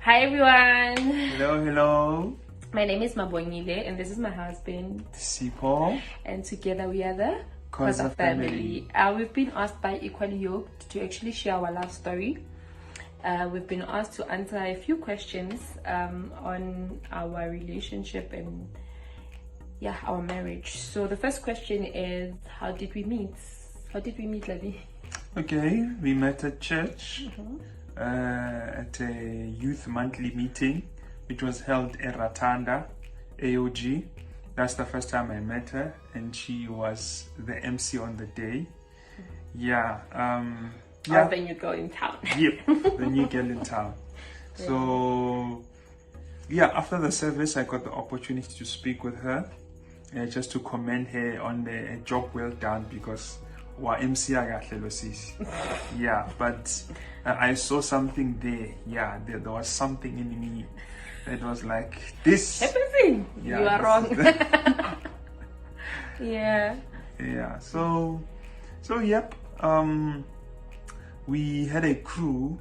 Hi everyone. Hello. My name is Mabongile and this is my husband Sipo. and together we are the Khoza family. We've been asked by Equally Yoked to actually share our love story. We've been asked to answer a few questions on our relationship and our marriage. So the first question is, how did we meet? Lavi? Okay, we met at church at a youth monthly meeting, which was held at Ratanda, AOG. That's the first time I met her, and she was the MC on the day. Or the new girl in town. Yep, the new girl in town. So, after the service, I got the opportunity to speak with her, just to commend her on the job well done, because MC but I saw something there. There was something in me that was like this. Everything. You are wrong. So yep. We had a crew,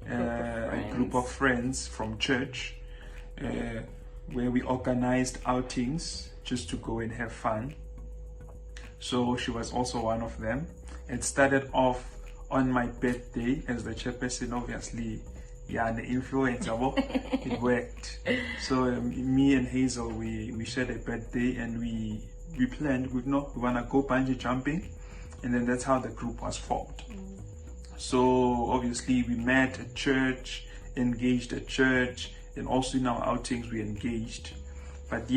a group of friends from church, where we organized outings just to go and have fun. So she was also one of them. It started off on my birthday as the chairperson, obviously. The influencer, it worked. So me and Hazel, we shared a birthday and we planned, we want to go bungee jumping, and then that's how the group was formed. So obviously we met at church, engaged at church, and also in our outings we engaged. But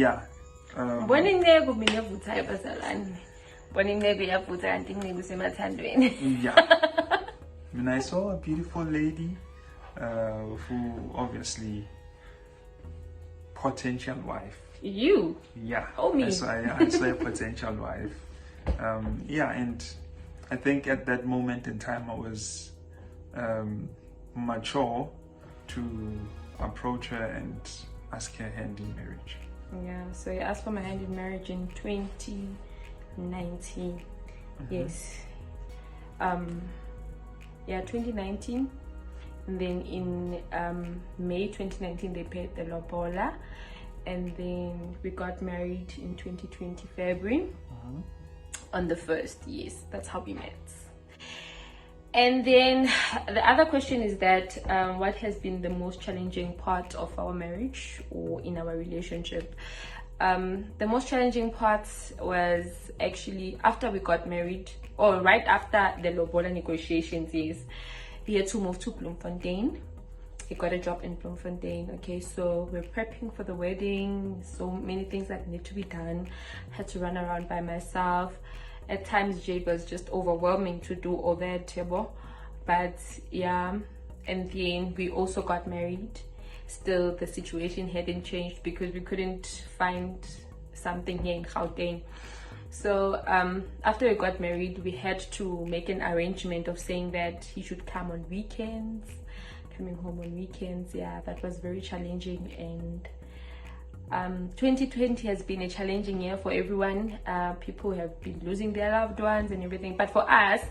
when I saw a beautiful lady, who obviously potential wife. You? Yeah. Oh, me. I saw a potential wife. And I think at that moment in time I was mature to approach her and ask her hand in marriage. Yeah, so I asked for my hand in marriage in 2019. Yes. 2019. And then in May 2019 they paid the lobola, and then we got married in 2020 February on the 1st. Yes, that's how we met. And then the other question is that what has been the most challenging part of our marriage or in our relationship? The most challenging part was actually after we got married, or right after the lobola negotiations. Yes, he had to move to Bloemfontein. He got a job in Bloemfontein. Okay, so we're prepping for the wedding. So many things that need to be done. Had to run around by myself. At times Jade was just overwhelming to do all that table. But and then we also got married. Still the situation hadn't changed because we couldn't find something here in Gauteng. So after we got married, we had to make an arrangement of saying that he should come on weekends, coming home on weekends. That was very challenging, and 2020 has been a challenging year for everyone. People have been losing their loved ones and everything, but for us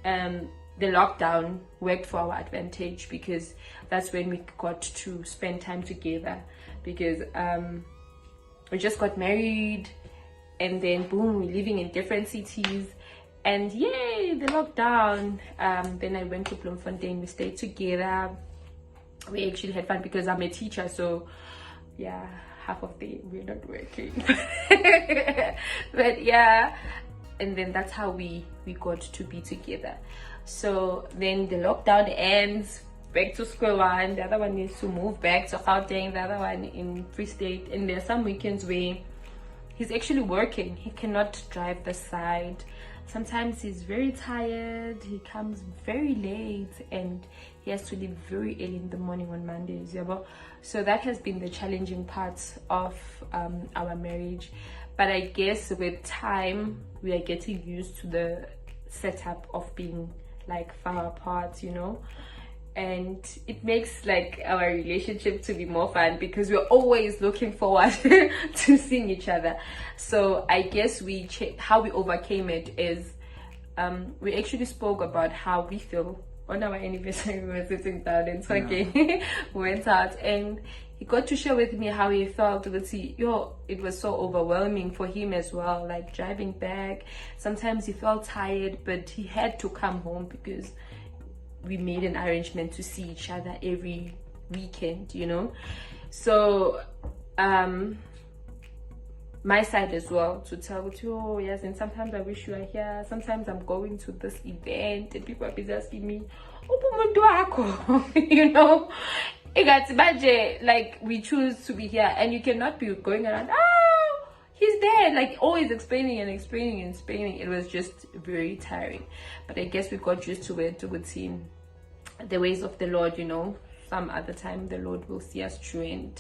the lockdown worked for our advantage, because that's when we got to spend time together, because we just got married and then boom, we're living in different cities, and yay, the lockdown. Then I went to Bloemfontein, we stayed together, we actually had fun because I'm a teacher, so half of the day we're not working. But and then that's how we got to be together. So then the lockdown ends, back to square one. The other one needs to move back to Gauteng, the other one in Free State, and there are some weekends where he's actually working. He cannot drive the side. Sometimes he's very tired, he comes very late, and he has to leave very early in the morning on Mondays. So that has been the challenging part of our marriage. But I guess with time we are getting used to the setup of being like far apart, and it makes like our relationship to be more fun because we're always looking forward to seeing each other. So I guess how we overcame it is we actually spoke about how we feel on our anniversary, we were sitting down and talking. We went out, and he got to share with me how he felt. It was so overwhelming for him as well, like driving back. Sometimes he felt tired, but he had to come home because we made an arrangement to see each other every weekend, So my side as well, to tell you, oh yes, and sometimes I wish you are here, sometimes I'm going to this event and people are busy asking me, like we choose to be here, and you cannot be going around, he's there, like always explaining. It was just very tiring, but I guess we got used to it with him, the ways of the Lord. Some other time the Lord will see us through,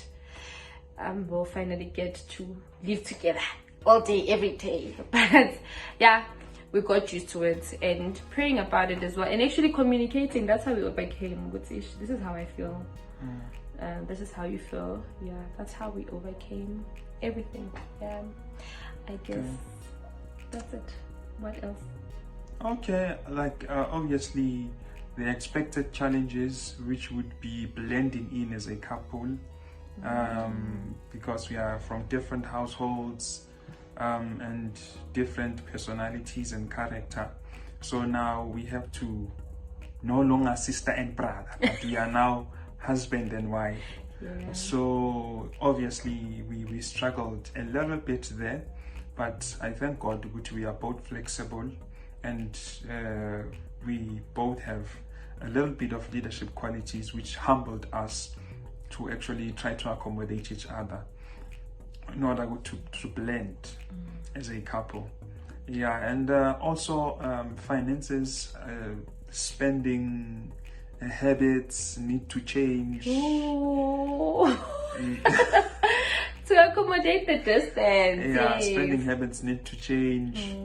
and we'll finally get to live together all day, every day. But yeah, we got used to it, and praying about it as well, and actually communicating. That's how we overcame. This is how I feel. This is how you feel. Yeah, that's how we overcame everything. Yeah, I guess that's it. What else? Okay, obviously the expected challenges, which would be blending in as a couple, because we are from different households and different personalities and character. So now we have to no longer sister and brother, but we are now husband and wife. Yeah. So obviously we struggled a little bit there, but I thank God that we are both flexible, and we both have a little bit of leadership qualities which humbled us to actually try to accommodate each other in order to blend as a couple. Yeah, and also finances, spending habits need to change. To accommodate the distance. Yeah, spending habits need to change.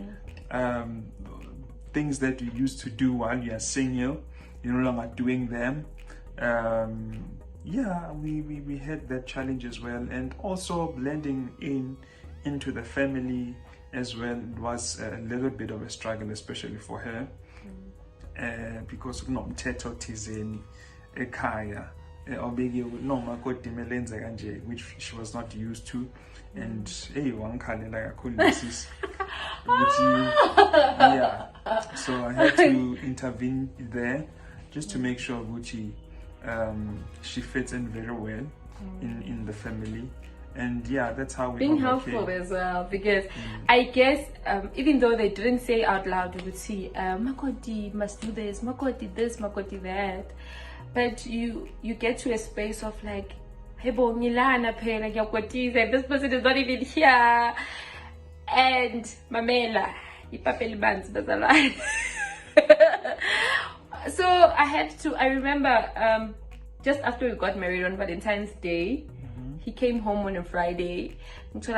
Things that you used to do while you are single, you're no longer doing them. Yeah, we had that challenge as well, and also blending into the family as well was a little bit of a struggle, especially for her, because kunomthetho thizeni ekhaya obeke noma kodwa imelenza kanje, which she was not used to, and wangikhalela kakhulu lesis. Yeah, so I had to intervene there just to make sure Gucci she fits in very well in the family. And yeah, that's how we being helpful as well, because I guess even though they didn't say out loud, you would see Makoti must do this, Makoti this, Makoti that, but you get to a space of like, hey bo ngilana phela ngiyakwatisa, this person is not even here, and mamela ipapeli banzi bazalwane. So I remember just after we got married on Valentine's Day, he came home on a Friday. And but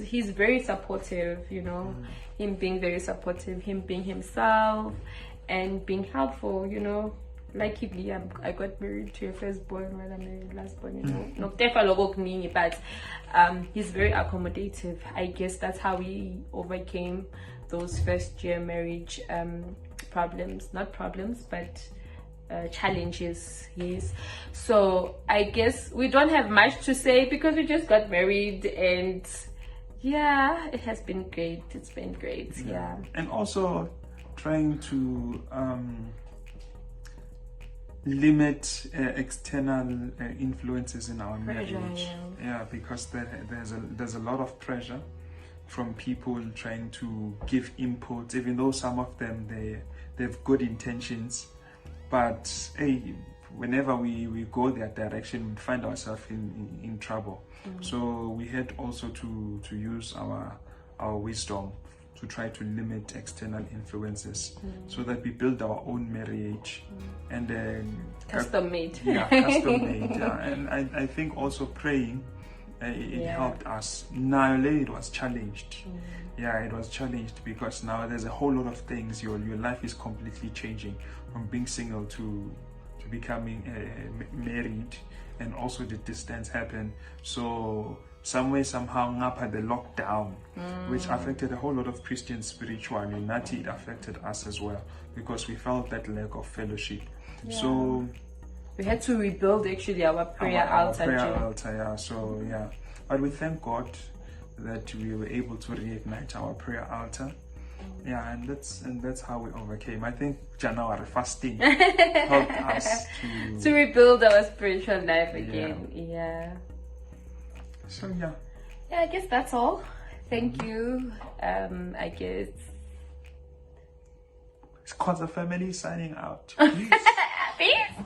he's very supportive, him being very supportive, him being himself and being helpful, like I got married to your firstborn when I married lastborn, but he's very accommodative. I guess that's how we overcame those first year marriage challenges. Yes, so I guess we don't have much to say because we just got married, and yeah, it has been great. It's been great. Yeah. And also trying to limit external influences in our marriage. Yeah, because there's a lot of pressure from people trying to give input, even though some of them they have good intentions, but whenever we go that direction, we find ourselves in trouble. So we had also to use our wisdom to try to limit external influences, so that we build our own marriage, and then custom made. Yeah, custom made. Yeah, and I think also praying. It helped us. Now it was challenged. Yeah, it was challenged because now there's a whole lot of things. Your life is completely changing from being single to becoming married, and also the distance happened. So somewhere somehow ngapha the lockdown, which affected a whole lot of Christians spiritually. Nati, it affected us as well because we felt that lack of fellowship. So we had to rebuild actually our prayer altar. Yeah. So yeah, but we thank God that we were able to reignite our prayer altar. Yeah, and that's how we overcame. I think January fasting helped us to rebuild our spiritual life again. Yeah. So yeah, I guess that's all. Thank you. I guess it's Khoza family signing out. Peace.